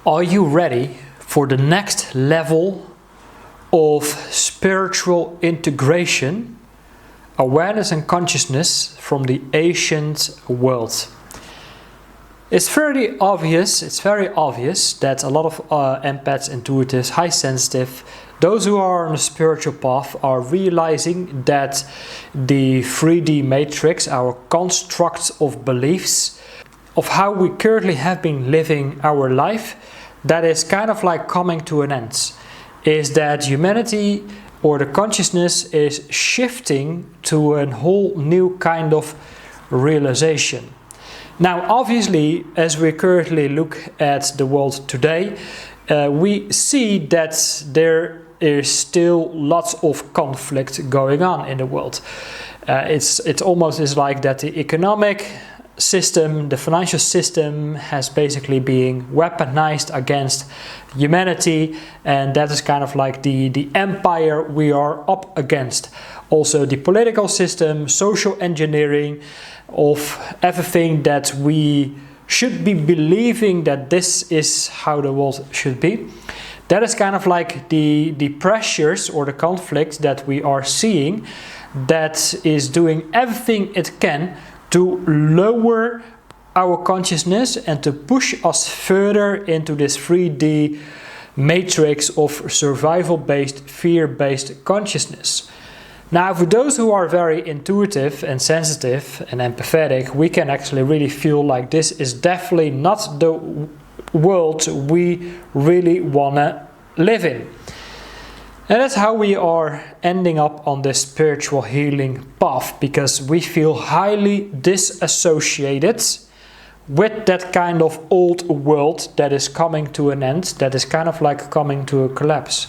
Are you ready for the next level of spiritual integration, awareness and consciousness from the ancient world? It's very obvious that a lot of empaths, intuitives, high sensitive, those who are on a spiritual path are realizing that the 3D matrix, our constructs of beliefs, of how we currently have been living our life, that is kind of like coming to an end. Is that humanity or the consciousness is shifting to a whole new kind of realization. Now, obviously, as we currently look at the world today, we see that there is still lots of conflict going on in the world. It's almost is like that the economic system, the financial system has basically been weaponized against humanity, and that is kind of like the empire we are up against. Also the political system, social engineering of everything that we should be believing that this is how the world should be. That is kind of like the pressures or the conflict that we are seeing, that is doing everything it can to lower our consciousness and to push us further into this 3D matrix of survival-based, fear-based consciousness. Now, for those who are very intuitive and sensitive and empathetic, we can actually really feel like this is definitely not the world we really want to live in. And that's how we are ending up on this spiritual healing path, because we feel highly disassociated with that kind of old world that is coming to an end, that is kind of like coming to a collapse.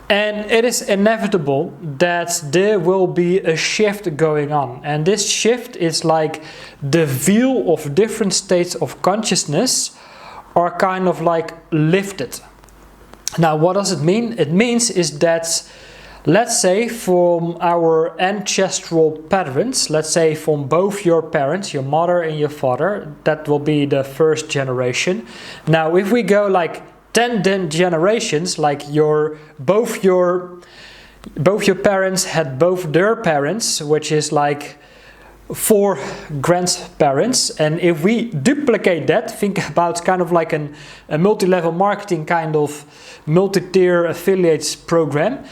And it is inevitable that there will be a shift going on. And this shift is like the veil of different states of consciousness are kind of like lifted. Now, what does it mean? It means is that, let's say from our ancestral parents, let's say from both your parents, your mother and your father, that will be the first generation. Now, if we go like 10 generations, like both your parents had both their parents, which is like 4 grandparents, and if we duplicate that, think about kind of like a multi-level marketing kind of multi-tier affiliates program.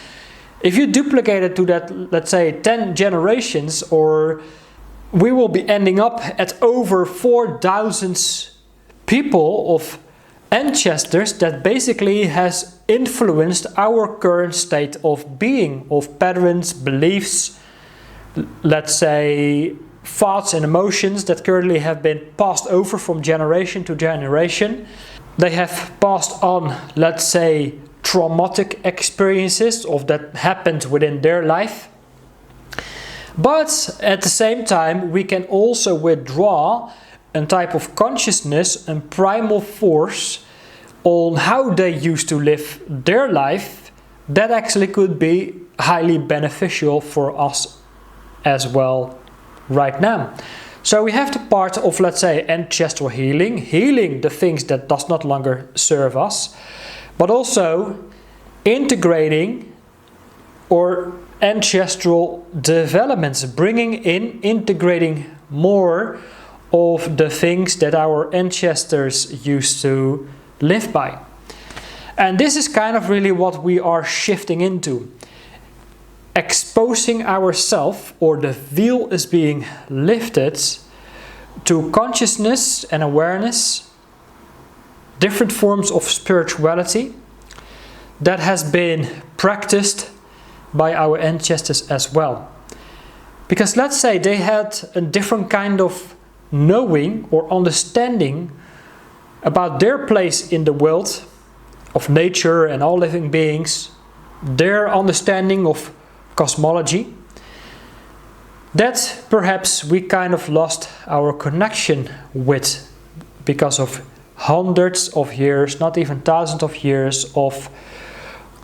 If you duplicate it to that, let's say 10 generations, or we will be ending up at over 4,000 people of ancestors that basically has influenced our current state of being, of patterns, beliefs, let's say thoughts and emotions that currently have been passed over from generation to generation. They have passed on, let's say, traumatic experiences of that happened within their life. But at the same time, we can also withdraw a type of consciousness and primal force on how they used to live their life that actually could be highly beneficial for us as well right now. So we have the part of, let's say, ancestral healing the things that does not longer serve us, but also integrating or ancestral developments, integrating more of the things that our ancestors used to live by. And this is kind of really what we are shifting into. Exposing ourselves, or the veil is being lifted to consciousness and awareness, different forms of spirituality that has been practiced by our ancestors as well. Because let's say they had a different kind of knowing or understanding about their place in the world of nature and all living beings, their understanding of cosmology, that perhaps we kind of lost our connection with because of hundreds of years, not even thousands of years of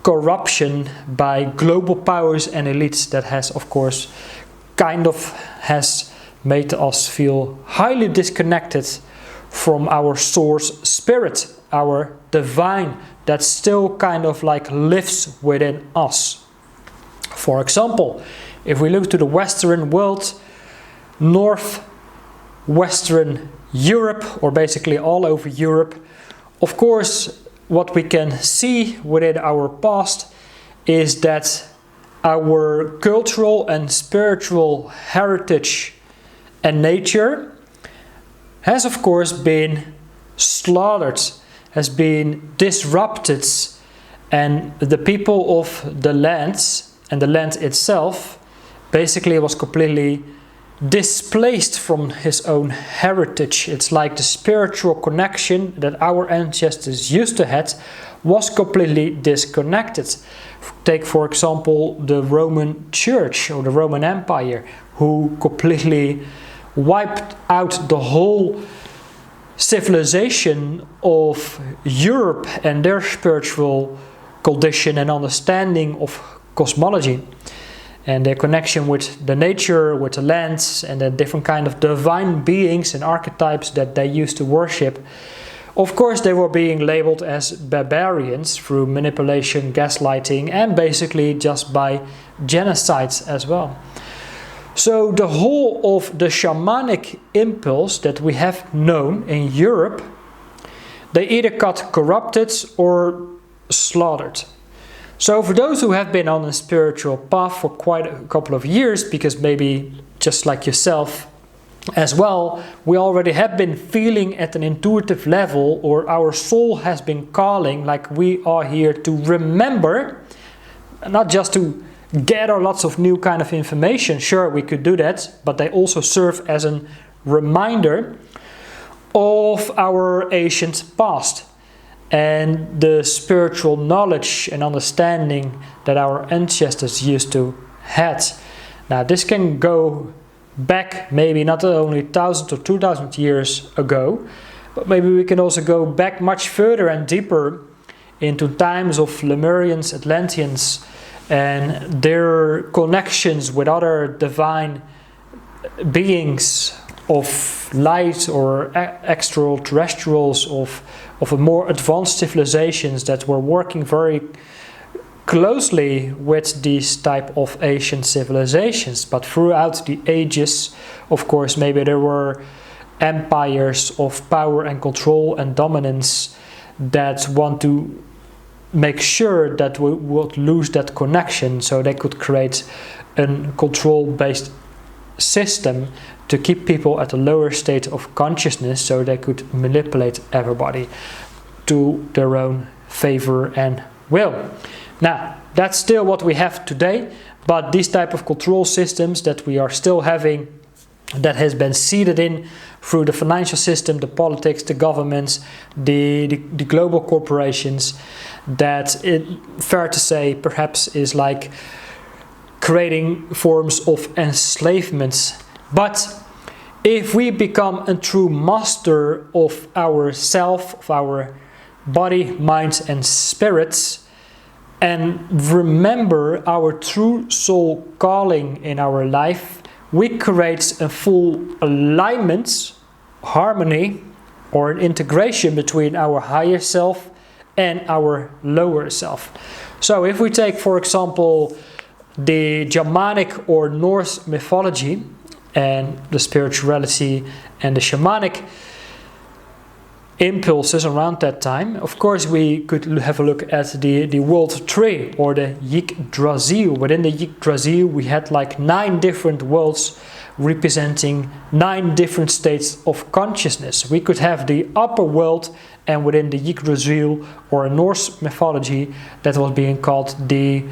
corruption by global powers and elites that has, of course, has made us feel highly disconnected from our source spirit our divine that still kind of like lives within us. For example, if we look to the Western world, Northwestern Europe, or basically all over Europe, of course, what we can see within our past is that our cultural and spiritual heritage and nature has of course been slaughtered, has been disrupted, and the people of the lands and the land itself basically was completely displaced from his own heritage. It's like the spiritual connection that our ancestors used to have was completely disconnected. Take for example the Roman Church or the Roman Empire, who completely wiped out the whole civilization of Europe and their spiritual condition and understanding of cosmology and their connection with the nature, with the lands, and the different kind of divine beings and archetypes that they used to worship. Of course, they were being labeled as barbarians through manipulation, gaslighting, and basically just by genocides as well. So the whole of the shamanic impulse that we have known in Europe, they either got corrupted or slaughtered. So for those who have been on a spiritual path for quite a couple of years, because maybe just like yourself as well, we already have been feeling at an intuitive level, or our soul has been calling, like we are here to remember, not just to gather lots of new kind of information. Sure, we could do that, but they also serve as a reminder of our ancient past and the spiritual knowledge and understanding that our ancestors used to have. Now this can go back maybe not only 1,000 or 2,000 years ago, but maybe we can also go back much further and deeper into times of Lemurians, Atlanteans, and their connections with other divine beings of light or extraterrestrials of a more advanced civilizations that were working very closely with these type of ancient civilizations. But throughout the ages, of course, maybe there were empires of power and control and dominance that want to make sure that we would lose that connection, so they could create a control-based system to keep people at a lower state of consciousness, so they could manipulate everybody to their own favor and will. Now, that's still what we have today, but these type of control systems that we are still having, that has been seeded in through the financial system, the politics, the governments, the global corporations, that it, fair to say, perhaps is like creating forms of enslavement. But if we become a true master of ourself, of our body, mind and spirits, and remember our true soul calling in our life, we create a full alignment, harmony, or an integration between our higher self and our lower self. So if we take, for example, the Germanic or Norse mythology and the spirituality and the shamanic impulses around that time, of course we could have a look at the world tree or the Yggdrasil. Within the Yggdrasil we had like 9 different worlds representing 9 different states of consciousness. We could have the upper world, and within the Yggdrasil or Norse mythology that was being called the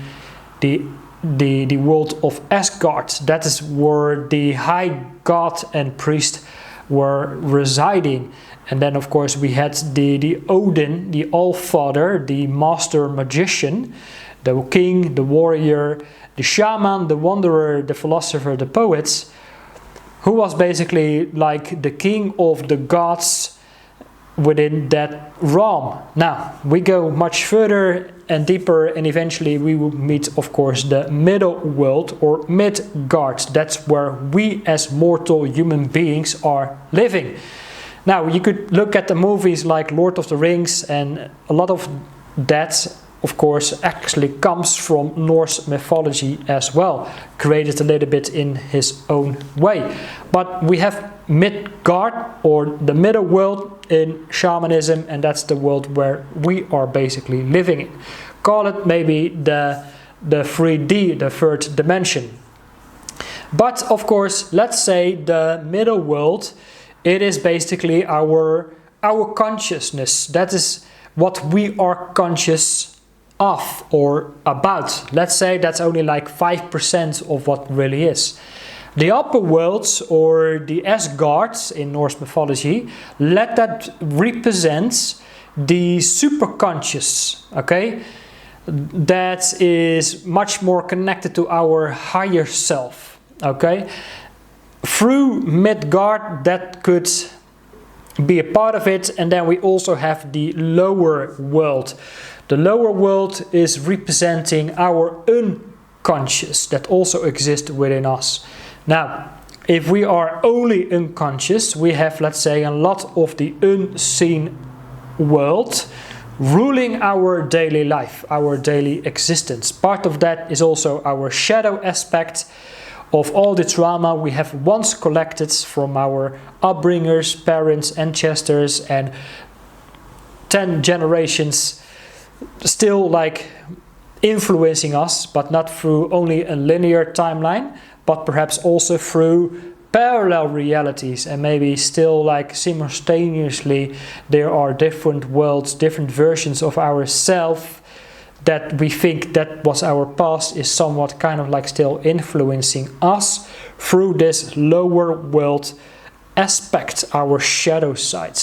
world of Asgard. That is where the high god and priest were residing. And then of course we had the Odin, the All-Father, the master magician, the king, the warrior, the shaman, the wanderer, the philosopher, the poets, who was basically like the king of the gods within that realm. Now we go much further and deeper, and eventually we will meet, of course, the middle world or Midgard. That's where we as mortal human beings are living. Now, you could look at the movies like Lord of the Rings, and a lot of that, of course, actually comes from Norse mythology as well, created a little bit in his own way. But we have Midgard, or the middle world, in shamanism, and that's the world where we are basically living in. Call it maybe the 3D, the third dimension. But of course, let's say the middle world, it is basically our consciousness. That is what we are conscious of or about. Let's say that's only like 5% of what really is. The upper worlds, or the Asgards in Norse mythology, let that represent the superconscious, okay? That is much more connected to our higher self, okay? Through Midgard, that could be a part of it, and then we also have the lower world. The lower world is representing our unconscious that also exists within us. Now, if we are only unconscious, we have, let's say, a lot of the unseen world ruling our daily life, our daily existence. Part of that is also our shadow aspect of all the trauma we have once collected from our upbringers, parents, ancestors, and 10 generations still like influencing us, but not through only a linear timeline, but perhaps also through parallel realities, and maybe still like simultaneously there are different worlds, different versions of ourself that we think that was our past is somewhat kind of like still influencing us through this lower world aspect, our shadow side.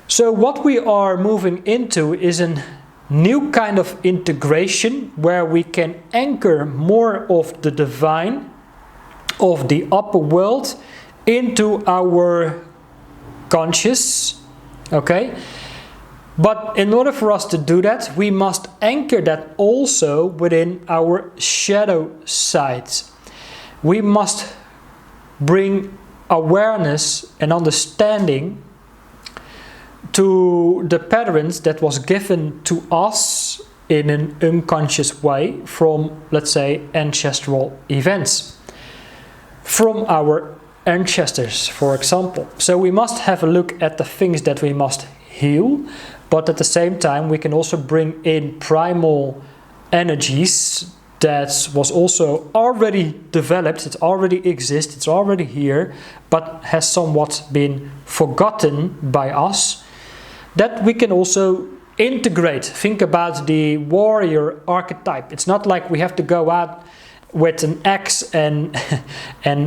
So what we are moving into is a new kind of integration where we can anchor more of the divine, of the upper world, into our conscious, okay? But in order for us to do that, we must anchor that also within our shadow side. We must bring awareness and understanding to the patterns that was given to us in an unconscious way from, let's say, ancestral events. From our ancestors, for example. So we must have a look at the things that we must heal, but at the same time we can also bring in primal energies that was also already developed, it already exists, it's already here, but has somewhat been forgotten by us, that we can also integrate. Think about the warrior archetype. It's not like we have to go out with an axe and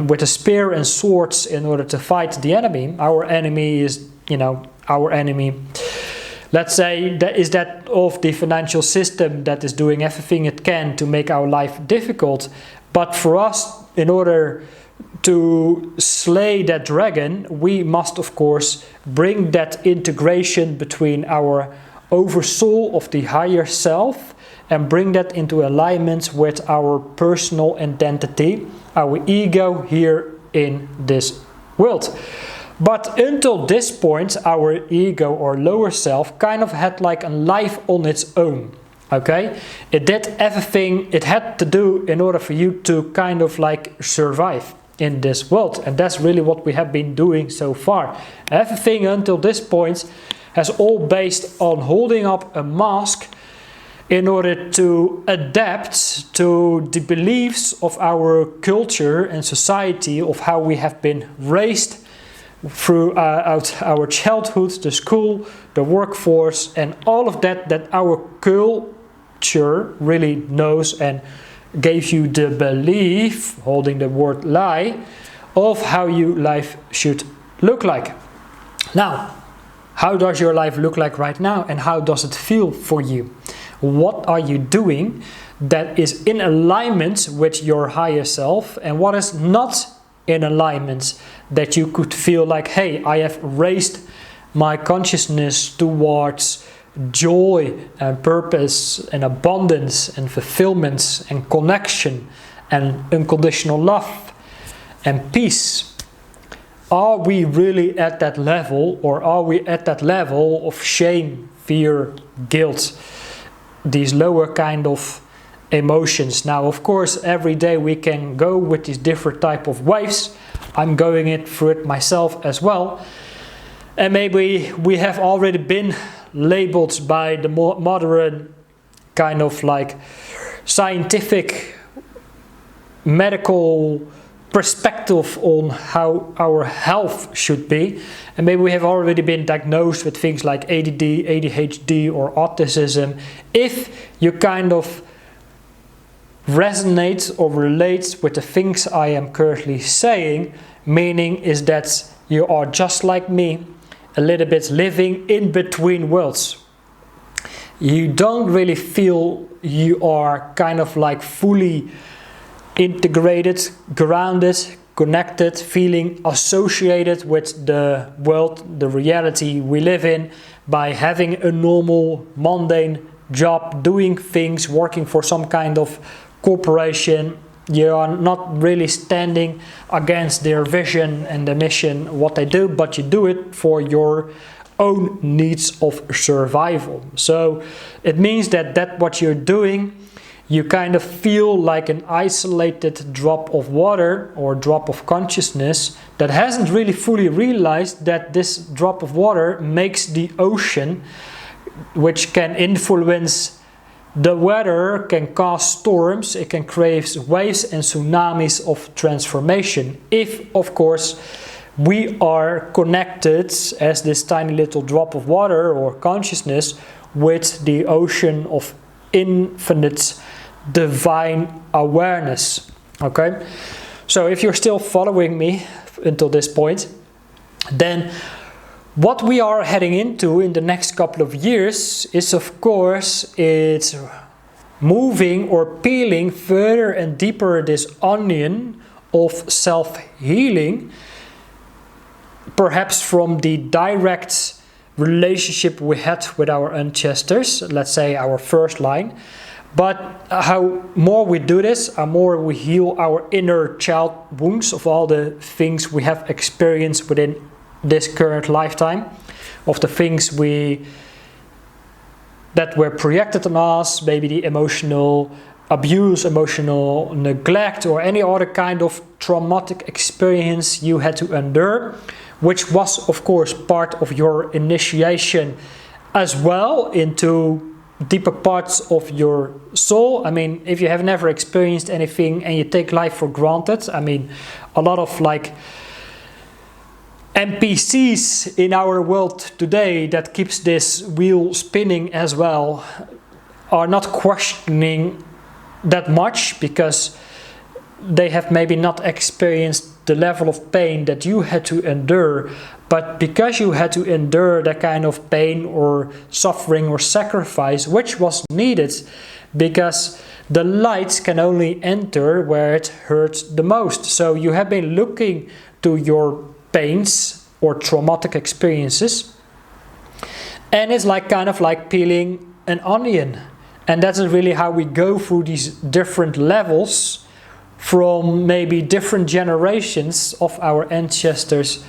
with a spear and swords in order to fight the enemy. Our enemy is, our enemy, let's say, that of the financial system that is doing everything it can to make our life difficult. But for us, in order to slay that dragon, we must of course bring that integration between our oversoul of the higher self and bring that into alignment with our personal identity, our ego here in this world. But until this point, our ego or lower self kind of had like a life on its own. Okay? It did everything it had to do in order for you to kind of like survive in this world. And that's really what we have been doing so far. Everything until this point has all based on holding up a mask in order to adapt to the beliefs of our culture and society, of how we have been raised throughout our childhood, the school, the workforce, and all of that our culture really knows and gave you the belief, holding the word lie, of how your life should look like. Now, how does your life look like right now, and how does it feel for you? What are you doing that is in alignment with your higher self, and what is not in alignment that you could feel like, hey, I have raised my consciousness towards joy and purpose and abundance and fulfillment and connection and unconditional love and peace. are we really at that level, or are we at that level of shame, fear, guilt, these lower kind of emotions? Now, of course, every day we can go with these different type of waves. I'm going through it myself as well. And maybe we have already been labeled by the more modern kind of like scientific medical perspective on how our health should be, and maybe we have already been diagnosed with things like ADD, ADHD or autism. If you kind of resonate or relate with the things I am currently saying, meaning is that you are just like me, a little bit living in between worlds. You don't really feel you are kind of like fully integrated, grounded, connected, feeling associated with the world, the reality we live in, by having a normal, mundane job, doing things, working for some kind of corporation. You are not really standing against their vision and the mission, what they do, but you do it for your own needs of survival. So it means that what you're doing, you kind of feel like an isolated drop of water or drop of consciousness that hasn't really fully realized that this drop of water makes the ocean, which can influence the weather, can cause storms, it can create waves and tsunamis of transformation. If, of course, we are connected as this tiny little drop of water or consciousness with the ocean of infinite divine awareness. Okay, so if you're still following me until this point, then what we are heading into in the next couple of years is, of course, it's moving or peeling further and deeper this onion of self-healing, perhaps from the direct relationship we had with our ancestors, let's say our first line. But how more we do this, how more we heal our inner child wounds of all the things we have experienced within this current lifetime, of the things that were projected on us, maybe the emotional abuse, emotional neglect, or any other kind of traumatic experience you had to endure, which was, of course, part of your initiation as well into deeper parts of your soul. I mean, if you have never experienced anything and you take life for granted, I mean, a lot of like NPCs in our world today that keeps this wheel spinning as well are not questioning that much, because they have maybe not experienced the level of pain that you had to endure. But because you had to endure that kind of pain or suffering or sacrifice, which was needed, because the light can only enter where it hurts the most. So you have been looking to your pains or traumatic experiences, and it's like kind of like peeling an onion. And that's really how we go through these different levels from maybe different generations of our ancestors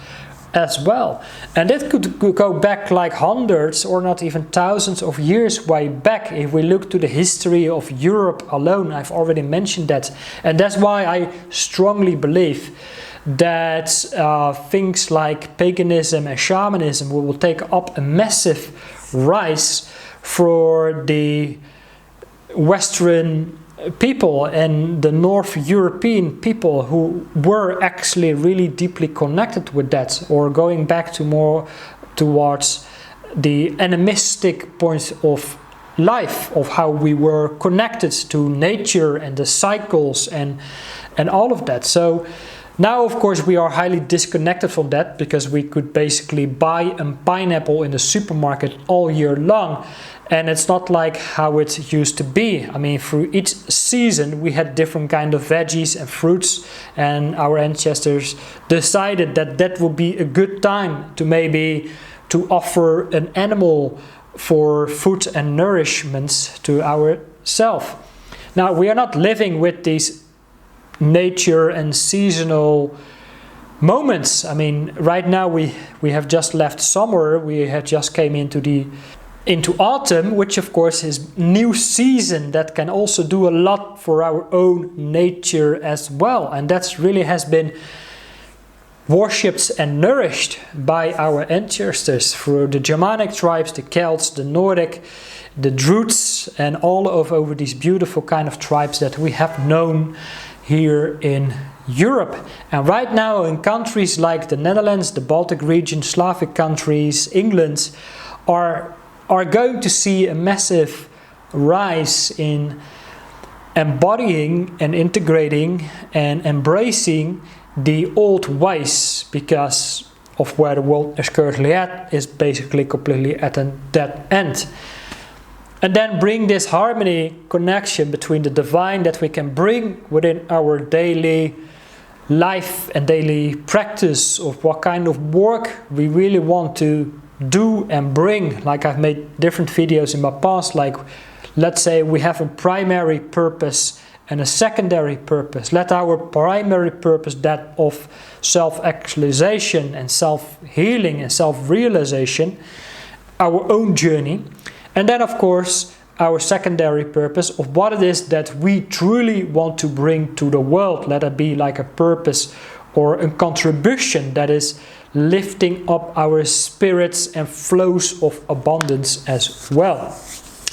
as well. And that could go back like hundreds or not even thousands of years way back. If we look to the history of Europe alone, I've already mentioned that. And that's why I strongly believe that things like paganism and shamanism will take up a massive rise for the Western people and the North European people who were actually really deeply connected with that, or going back to more towards the animistic point of life, of how we were connected to nature and the cycles and all of that. So now, of course, we are highly disconnected from that, because we could basically buy a pineapple in the supermarket all year long. And it's not like how it used to be. I mean, through each season we had different kind of veggies and fruits, and our ancestors decided that that would be a good time to maybe to offer an animal for food and nourishment to ourselves. Now, we are not living with these nature and seasonal moments. I mean, right now we have just left summer, we have just came into autumn, which of course is new season that can also do a lot for our own nature as well, and that's really has been worshipped and nourished by our ancestors through the Germanic tribes, the Celts, the Nordic, the Druids, and all over these beautiful kind of tribes that we have known here in Europe. And right now in countries like the Netherlands, the Baltic region, Slavic countries, England are going to see a massive rise in embodying and integrating and embracing the old ways, because of where the world is currently at, is basically completely at a dead end. And then bring this harmony, connection between the divine that we can bring within our daily life and daily practice of what kind of work we really want to do and bring. Like I've made different videos in my past, like let's say we have a primary purpose and a secondary purpose. Let our primary purpose, that of self-actualization and self-healing and self-realization, our own journey. And then of course our secondary purpose of what it is that we truly want to bring to the world. Let it be like a purpose or a contribution that is lifting up our spirits and flows of abundance as well.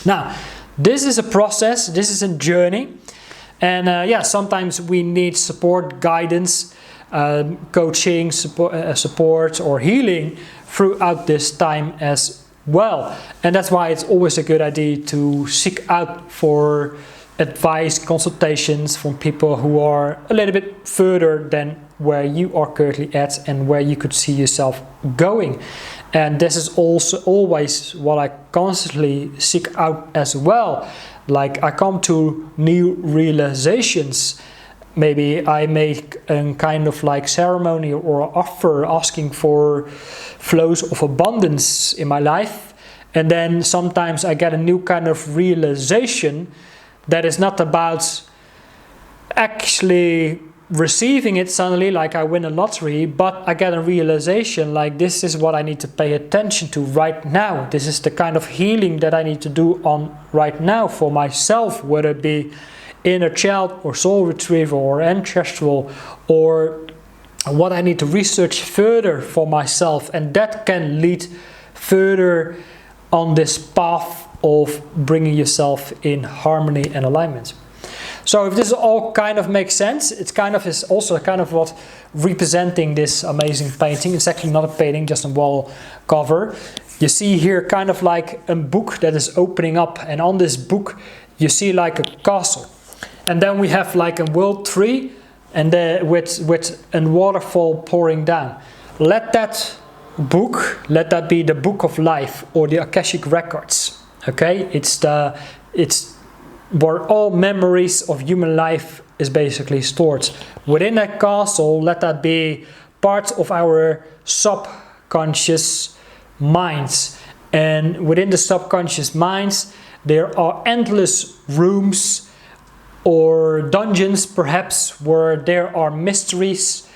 Now, this is a process, this is a journey. And yeah, sometimes we need support, guidance, coaching, support or healing throughout this time as well. And that's why it's always a good idea to seek out for advice, consultations from people who are a little bit further than where you are currently at and where you could see yourself going. And this is also always what I constantly seek out as well. Like I come to new realizations. Maybe I make a kind of like ceremony or offer asking for flows of abundance in my life. And then sometimes I get a new kind of realization that is not about actually receiving it suddenly, like I win a lottery, but I get a realization like this is what I need to pay attention to right now. This is the kind of healing that I need to do on right now for myself, whether it be inner child or soul retrieval or ancestral, or what I need to research further for myself, and that can lead further on this path of bringing yourself in harmony and alignment. So if this all kind of makes sense, it's kind of is also kind of what representing this amazing painting. It's actually not a painting, just a wall cover. You see here kind of like a book that is opening up, and on this book you see like a castle. And then we have like a world tree and with a waterfall pouring down. Let that book, let that be the book of life or the Akashic records. Okay, it's where all memories of human life is basically stored. Within that castle, let that be part of our subconscious minds. And within the subconscious minds, there are endless rooms or dungeons perhaps where there are mysteries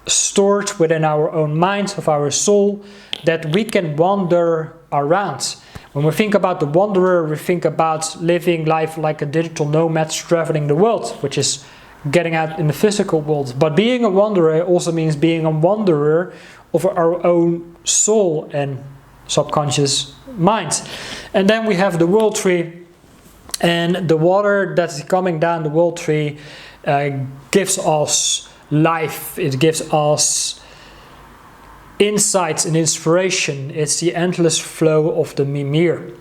stored within our own minds of our soul that we can wander around. When we think about the wanderer, we think about living life like a digital nomad traveling the world, which is getting out in the physical world. But being a wanderer also means being a wanderer of our own soul and subconscious mind. And then we have the world tree, and the water that's coming down the world tree gives us life. It gives us insights and inspiration. It's the endless flow of the Mimir.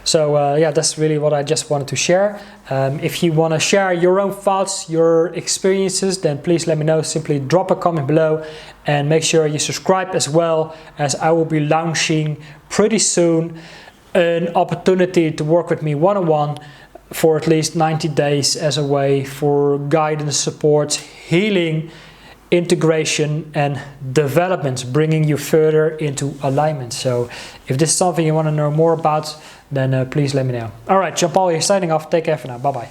So yeah, that's really what I just wanted to share. If you want to share your own thoughts, your experiences, then please let me know. Simply drop a comment below and make sure you subscribe as well, as I will be launching pretty soon an opportunity to work with me one-on-one for at least 90 days as a way for guidance, support, healing, integration and development, bringing you further into alignment. So if this is something you want to know more about, then please let me know. All right, Jean-Paul here signing off. Take care for now. Bye-bye.